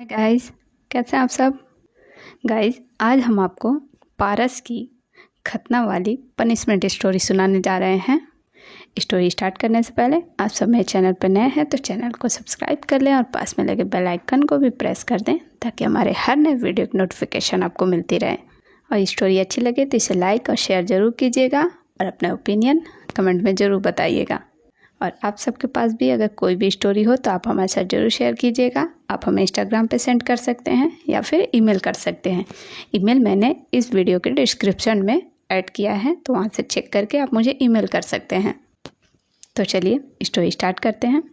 Hi guys, कैसे हैं आप सब। गाइस, आज हम आपको पारस की खतना वाली पनिशमेंट स्टोरी सुनाने जा रहे हैं। स्टोरी स्टार्ट करने से पहले आप सब मेरे चैनल पर नए हैं तो चैनल को सब्सक्राइब कर लें और पास में लगे बेल आइकन को भी प्रेस कर दें ताकि हमारे हर नए वीडियो की नोटिफिकेशन आपको मिलती रहे। और स्टोरी अच्छी लगे तो इसे लाइक और शेयर ज़रूर कीजिएगा और अपना ओपिनियन कमेंट में ज़रूर बताइएगा। और आप सबके पास भी अगर कोई भी स्टोरी हो तो आप हमारे साथ ज़रूर शेयर कीजिएगा। आप हमें इंस्टाग्राम पे सेंड कर सकते हैं या फिर ईमेल कर सकते हैं। ईमेल मैंने इस वीडियो के डिस्क्रिप्शन में ऐड किया है, तो वहाँ से चेक करके आप मुझे ईमेल कर सकते हैं। तो चलिए स्टोरी स्टार्ट करते हैं।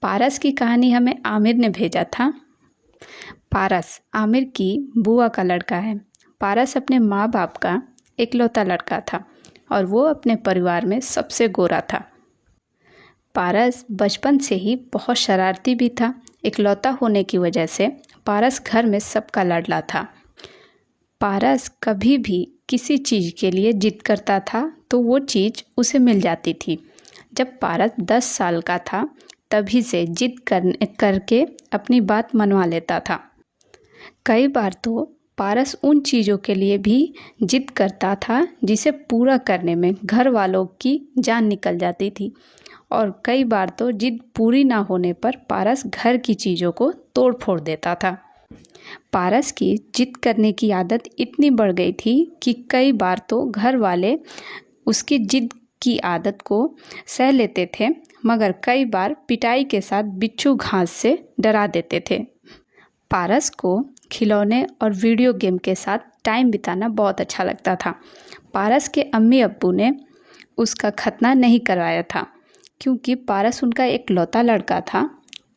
पारस की कहानी हमें आमिर ने भेजा था। पारस आमिर की बुआ का लड़का है। पारस अपने माँ बाप का इकलौता लड़का था और वो अपने परिवार में सबसे गोरा था। पारस बचपन से ही बहुत शरारती भी था। इकलौता होने की वजह से पारस घर में सबका लाडला था। पारस कभी भी किसी चीज़ के लिए जिद करता था तो वो चीज़ उसे मिल जाती थी। जब पारस 10 साल का था तभी से जिद करके अपनी बात मनवा लेता था। कई बार तो पारस उन चीज़ों के लिए भी जिद करता था जिसे पूरा करने में घर वालों की जान निकल जाती थी, और कई बार तो जिद पूरी ना होने पर पारस घर की चीज़ों को तोड़ फोड़ देता था। पारस की जिद करने की आदत इतनी बढ़ गई थी कि कई बार तो घर वाले उसकी जिद की आदत को सह लेते थे, मगर कई बार पिटाई के साथ बिच्छू घास से डरा देते थे। पारस को खिलौने और वीडियो गेम के साथ टाइम बिताना बहुत अच्छा लगता था। पारस के अम्मी अब्बू ने उसका खतना नहीं करवाया था क्योंकि पारस उनका इकलौता लड़का था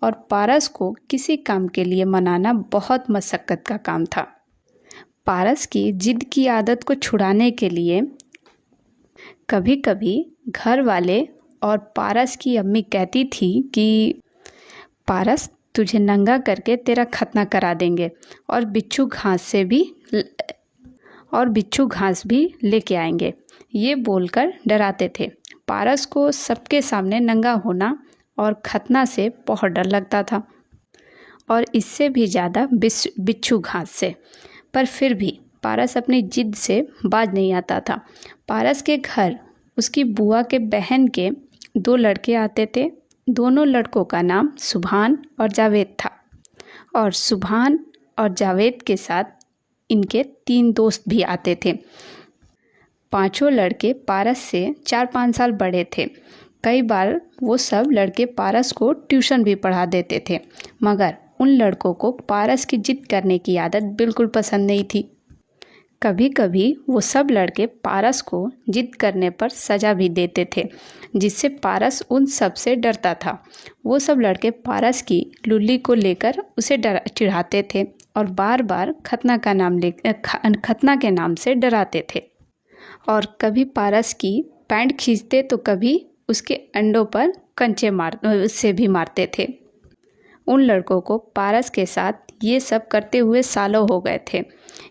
और पारस को किसी काम के लिए मनाना बहुत मशक्क़त का काम था। पारस की जिद की आदत को छुड़ाने के लिए कभी कभी घर वाले और पारस की अम्मी कहती थी कि पारस, तुझे नंगा करके तेरा खतना करा देंगे और बिच्छू घास भी लेके आएंगे। ये बोलकर डराते थे। पारस को सबके सामने नंगा होना और खतना से बहुत डर लगता था, और इससे भी ज़्यादा बिच्छू घास से। पर फिर भी पारस अपनी जिद से बाज नहीं आता था। पारस के घर उसकी बुआ के बहन के 2 लड़के आते थे। दोनों लड़कों का नाम सुभान और जावेद था, और सुभान और जावेद के साथ इनके 3 दोस्त भी आते थे। पांचों लड़के पारस से 4-5 साल बड़े थे। कई बार वो सब लड़के पारस को ट्यूशन भी पढ़ा देते थे, मगर उन लड़कों को पारस की जिद करने की आदत बिल्कुल पसंद नहीं थी। कभी कभी वो सब लड़के पारस को जिद करने पर सज़ा भी देते थे, जिससे पारस उन सब से डरता था। वो सब लड़के पारस की लुल्ली को लेकर उसे चिढ़ाते थे और बार बार खतना के नाम से डराते थे। और कभी पारस की पैंट खींचते तो कभी उसके अंडों पर कंचे से भी मारते थे। उन लड़कों को पारस के साथ ये सब करते हुए सालों हो गए थे।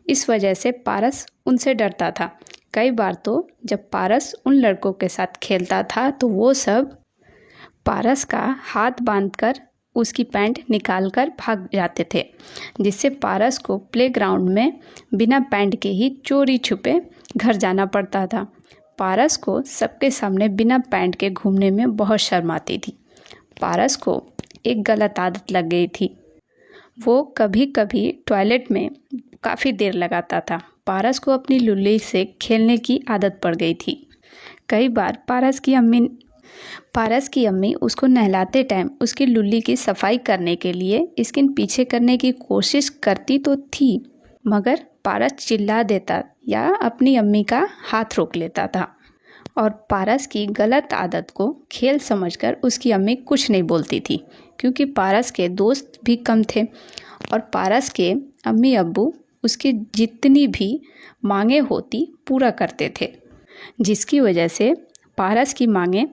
इस वजह से पारस उनसे डरता था। कई बार तो जब पारस उन लड़कों के साथ खेलता था तो वो सब पारस का हाथ बांधकर उसकी पैंट निकालकर भाग जाते थे, जिससे पारस को प्लेग्राउंड में बिना पैंट के ही चोरी छुपे घर जाना पड़ता था। पारस को सबके सामने बिना पैंट के घूमने में बहुत शर्म आती थी। पारस को एक गलत आदत लग गई थी। वो कभी कभी टॉयलेट में काफ़ी देर लगाता था। पारस को अपनी लुल्ली से खेलने की आदत पड़ गई थी। कई बार पारस की अम्मी उसको नहलाते टाइम उसकी लुल्ली की सफाई करने के लिए स्किन पीछे करने की कोशिश करती तो थी, मगर पारस चिल्ला देता या अपनी अम्मी का हाथ रोक लेता था, और पारस की गलत आदत को खेल समझकर उसकी अम्मी कुछ नहीं बोलती थी क्योंकि पारस के दोस्त भी कम थे और पारस के अम्मी अब्बू उसकी जितनी भी मांगें होती पूरा करते थे, जिसकी वजह से पारस की मांगें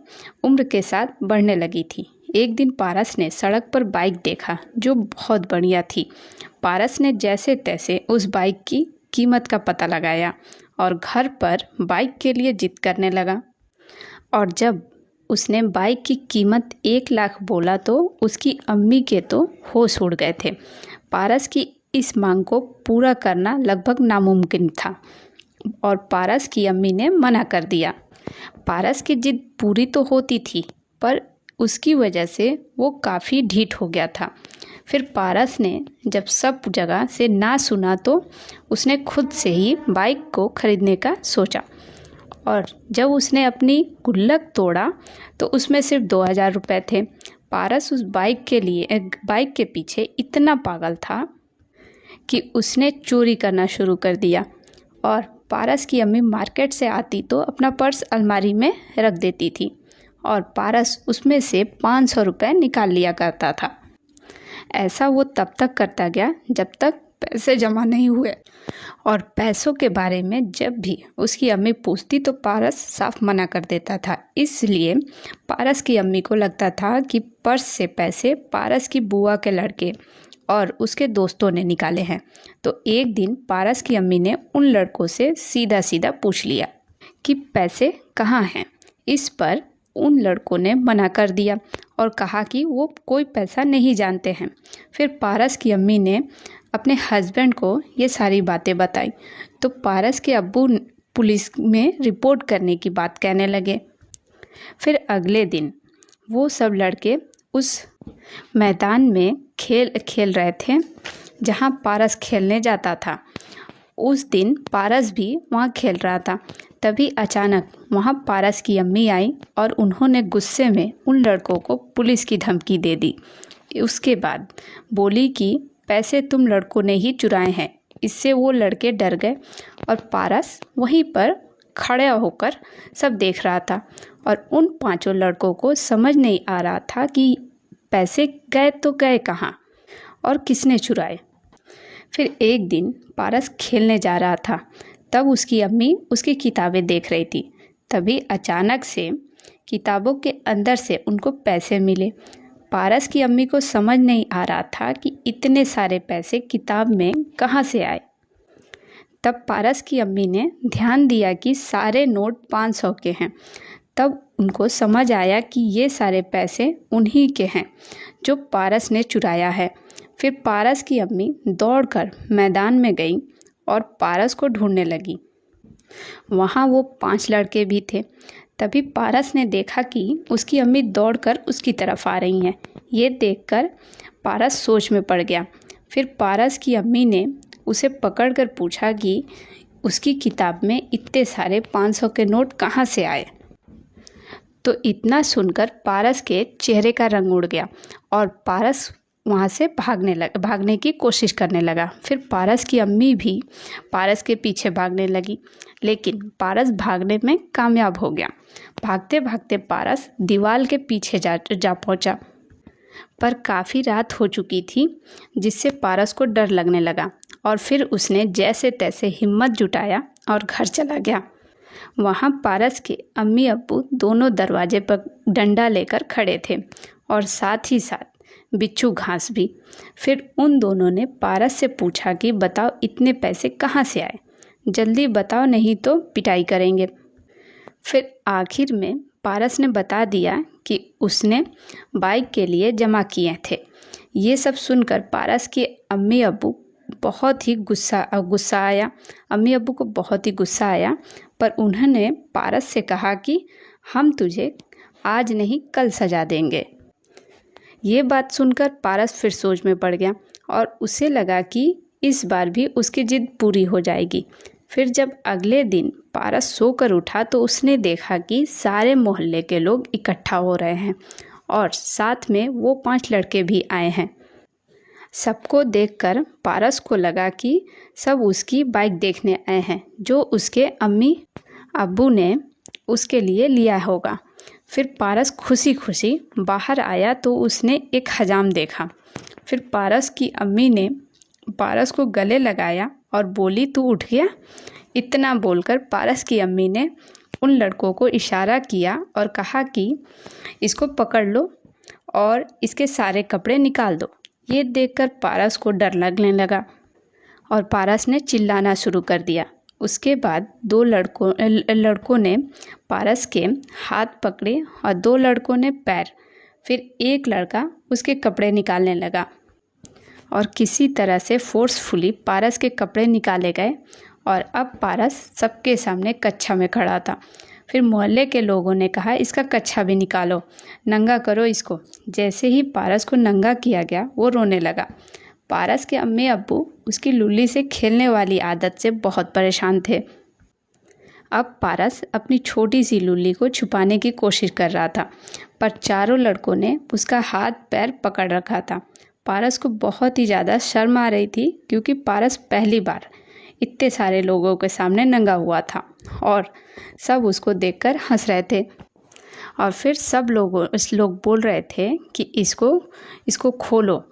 उम्र के साथ बढ़ने लगी थी। एक दिन पारस ने सड़क पर बाइक देखा जो बहुत बढ़िया थी। पारस ने जैसे तैसे उस बाइक की कीमत का पता लगाया और घर पर बाइक के लिए जिद करने लगा। और जब उसने बाइक की कीमत 1 लाख बोला तो उसकी अम्मी के तो होश उड़ गए थे। पारस की इस मांग को पूरा करना लगभग नामुमकिन था और पारस की अम्मी ने मना कर दिया। पारस की जिद पूरी तो होती थी, पर उसकी वजह से वो काफ़ी ढीठ हो गया था। फिर पारस ने जब सब जगह से ना सुना तो उसने खुद से ही बाइक को खरीदने का सोचा और जब उसने अपनी गुल्लक तोड़ा तो उसमें सिर्फ 2000 रुपये थे। पारस उस बाइक के पीछे इतना पागल था कि उसने चोरी करना शुरू कर दिया और पारस की अम्मी मार्केट से आती तो अपना पर्स अलमारी में रख देती थी और पारस उसमें से 500 रुपये निकाल लिया करता था। ऐसा वो तब तक करता गया जब तक पैसे जमा नहीं हुए और पैसों के बारे में जब भी उसकी अम्मी पूछती तो पारस साफ मना कर देता था। इसलिए पारस की अम्मी को लगता था कि पर्स से पैसे पारस की बुआ के लड़के और उसके दोस्तों ने निकाले हैं। तो एक दिन पारस की अम्मी ने उन लड़कों से सीधा सीधा पूछ लिया कि पैसे कहाँ हैं। इस पर उन लड़कों ने मना कर दिया और कहा कि वो कोई पैसा नहीं जानते हैं। फिर पारस की अम्मी ने अपने हस्बैंड को ये सारी बातें बताई तो पारस के अब्बू पुलिस में रिपोर्ट करने की बात कहने लगे। फिर अगले दिन वो सब लड़के उस मैदान में खेल रहे थे जहाँ पारस खेलने जाता था। उस दिन पारस भी वहाँ खेल रहा था। तभी अचानक वहाँ पारस की अम्मी आई और उन्होंने गुस्से में उन लड़कों को पुलिस की धमकी दे दी। उसके बाद बोली कि पैसे तुम लड़कों ने ही चुराए हैं। इससे वो लड़के डर गए और पारस वहीं पर खड़ा होकर सब देख रहा था और उन 5 लड़कों को समझ नहीं आ रहा था कि पैसे गए तो गए कहाँ और किसने चुराए। फिर एक दिन पारस खेलने जा रहा था, तब उसकी अम्मी उसकी किताबें देख रही थी। तभी अचानक से किताबों के अंदर से उनको पैसे मिले। पारस की अम्मी को समझ नहीं आ रहा था कि इतने सारे पैसे किताब में कहाँ से आए। तब पारस की अम्मी ने ध्यान दिया कि सारे नोट 500 के हैं। तब उनको समझ आया कि ये सारे पैसे उन्हीं के हैं जो पारस ने चुराया है। फिर पारस की अम्मी दौड़कर मैदान में गई और पारस को ढूंढने लगी। वहाँ वो 5 लड़के भी थे। तभी पारस ने देखा कि उसकी अम्मी दौड़कर उसकी तरफ आ रही हैं। ये देखकर पारस सोच में पड़ गया। फिर पारस की अम्मी ने उसे पकड़कर पूछा कि उसकी किताब में इतने सारे 500 के नोट कहाँ से आए। तो इतना सुनकर पारस के चेहरे का रंग उड़ गया और पारस वहाँ से भागने की कोशिश करने लगा। फिर पारस की अम्मी भी पारस के पीछे भागने लगी, लेकिन पारस भागने में कामयाब हो गया। भागते भागते पारस दीवार के पीछे जा पहुँचा, पर काफ़ी रात हो चुकी थी जिससे पारस को डर लगने लगा और फिर उसने जैसे तैसे हिम्मत जुटाया और घर चला गया। वहाँ पारस के अम्मी अब्बू दोनों दरवाजे पर डंडा लेकर खड़े थे और साथ ही साथ बिच्छू घास भी। फिर उन दोनों ने पारस से पूछा कि बताओ इतने पैसे कहाँ से आए, जल्दी बताओ नहीं तो पिटाई करेंगे। फिर आखिर में पारस ने बता दिया कि उसने बाइक के लिए जमा किए थे। ये सब सुनकर पारस के अम्मी अब्बू बहुत ही गुस्सा आया। अम्मी अब्बू को बहुत ही गुस्सा आया, पर उन्होंने पारस से कहा कि हम तुझे आज नहीं कल सजा देंगे। ये बात सुनकर पारस फिर सोच में पड़ गया और उसे लगा कि इस बार भी उसकी जिद पूरी हो जाएगी। फिर जब अगले दिन पारस सोकर उठा तो उसने देखा कि सारे मोहल्ले के लोग इकट्ठा हो रहे हैं और साथ में वो 5 लड़के भी आए हैं। सबको देखकर पारस को लगा कि सब उसकी बाइक देखने आए हैं जो उसके अम्मी अब्बू ने उसके लिए लिया होगा। फिर पारस खुशी खुशी बाहर आया तो उसने एक हजाम देखा। फिर पारस की अम्मी ने पारस को गले लगाया और बोली तू उठ गया। इतना बोलकर पारस की अम्मी ने उन लड़कों को इशारा किया और कहा कि इसको पकड़ लो और इसके सारे कपड़े निकाल दो। ये देखकर पारस को डर लगने लगा और पारस ने चिल्लाना शुरू कर दिया। उसके बाद 2 लड़कों ने पारस के हाथ पकड़े और 2 लड़कों ने पैर। फिर एक लड़का उसके कपड़े निकालने लगा और किसी तरह से फोर्सफुली पारस के कपड़े निकाले गए और अब पारस सबके सामने कच्छा में खड़ा था। फिर मोहल्ले के लोगों ने कहा, इसका कच्छा भी निकालो, नंगा करो इसको। जैसे ही पारस को नंगा किया गया वो रोने लगा। पारस के अम्मी अब्बू उसकी लुल्ली से खेलने वाली आदत से बहुत परेशान थे। अब पारस अपनी छोटी सी लुल्ली को छुपाने की कोशिश कर रहा था, पर चारों लड़कों ने उसका हाथ पैर पकड़ रखा था। पारस को बहुत ही ज़्यादा शर्म आ रही थी, क्योंकि पारस पहली बार इतने सारे लोगों के सामने नंगा हुआ था और सब उसको देखकर हंस रहे थे। और फिर सब लोग बोल रहे थे कि इसको खोलो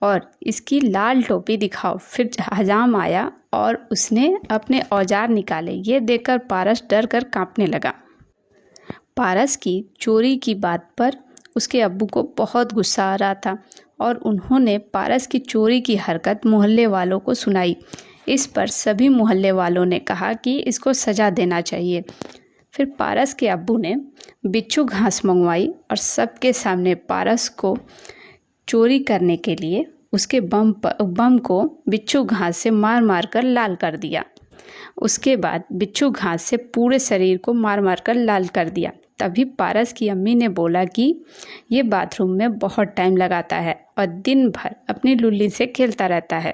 और इसकी लाल टोपी दिखाओ। फिर हजाम आया और उसने अपने औजार निकाले। ये देखकर पारस डर कर कांपने लगा। पारस की चोरी की बात पर उसके अब्बू को बहुत गुस्सा आ रहा था और उन्होंने पारस की चोरी की हरकत मोहल्ले वालों को सुनाई। इस पर सभी मोहल्ले वालों ने कहा कि इसको सज़ा देना चाहिए। फिर पारस के अब्बू ने बिच्छू घास मंगवाई और सबके सामने पारस को चोरी करने के लिए उसके बम को बिच्छू घास से मार मार कर लाल कर दिया। उसके बाद बिच्छू घास से पूरे शरीर को मार मार कर लाल कर दिया। तभी पारस की अम्मी ने बोला कि ये बाथरूम में बहुत टाइम लगाता है और दिन भर अपनी लुल्ली से खेलता रहता है।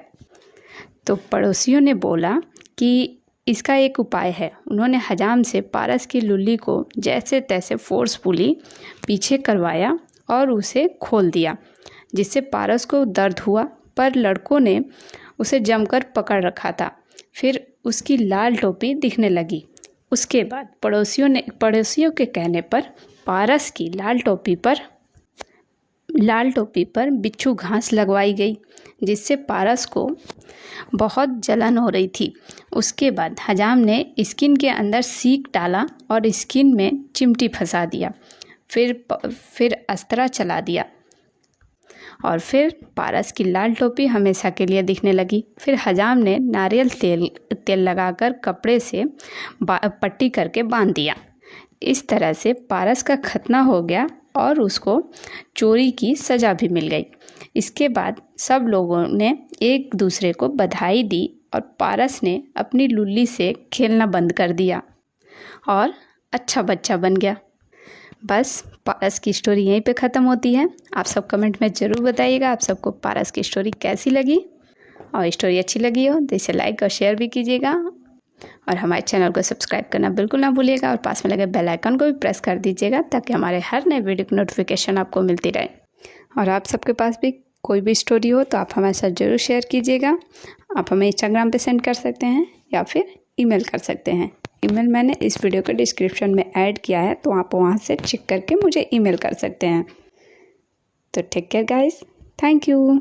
तो पड़ोसियों ने बोला कि इसका एक उपाय है। उन्होंने हजाम से पारस की लुल्ली को जैसे तैसे फोर्सफुली पीछे करवाया और उसे खोल दिया, जिससे पारस को दर्द हुआ, पर लड़कों ने उसे जमकर पकड़ रखा था। फिर उसकी लाल टोपी दिखने लगी। उसके बाद पड़ोसियों के कहने पर पारस की लाल टोपी पर बिच्छू घास लगवाई गई, जिससे पारस को बहुत जलन हो रही थी। उसके बाद हजाम ने स्किन के अंदर सीक डाला और स्किन में चिमटी फंसा दिया। फिर अस्त्रा चला दिया और फिर पारस की लाल टोपी हमेशा के लिए दिखने लगी। फिर हजाम ने नारियल तेल लगाकर कपड़े से पट्टी करके बांध दिया। इस तरह से पारस का खतना हो गया और उसको चोरी की सज़ा भी मिल गई। इसके बाद सब लोगों ने एक दूसरे को बधाई दी और पारस ने अपनी लुल्ली से खेलना बंद कर दिया और अच्छा बच्चा बन गया। बस पारस की स्टोरी यहीं पे ख़त्म होती है। आप सब कमेंट में ज़रूर बताइएगा आप सबको पारस की स्टोरी कैसी लगी, और स्टोरी अच्छी लगी हो तो इसे लाइक और शेयर भी कीजिएगा और हमारे चैनल को सब्सक्राइब करना बिल्कुल ना भूलिएगा और पास में लगे बेल आइकन को भी प्रेस कर दीजिएगा, ताकि हमारे हर नए वीडियो की नोटिफिकेशन आपको मिलती रहे। और आप सबके पास भी कोई भी स्टोरी हो तो आप हमारे साथ ज़रूर शेयर कीजिएगा। आप हमें इंस्टाग्राम पे सेंड कर सकते हैं या फिर ईमेल कर सकते हैं। ईमेल मैंने इस वीडियो के डिस्क्रिप्शन में ऐड किया है, तो आप वहाँ से चेक करके मुझे ईमेल कर सकते हैं। तो take care guys, thank you.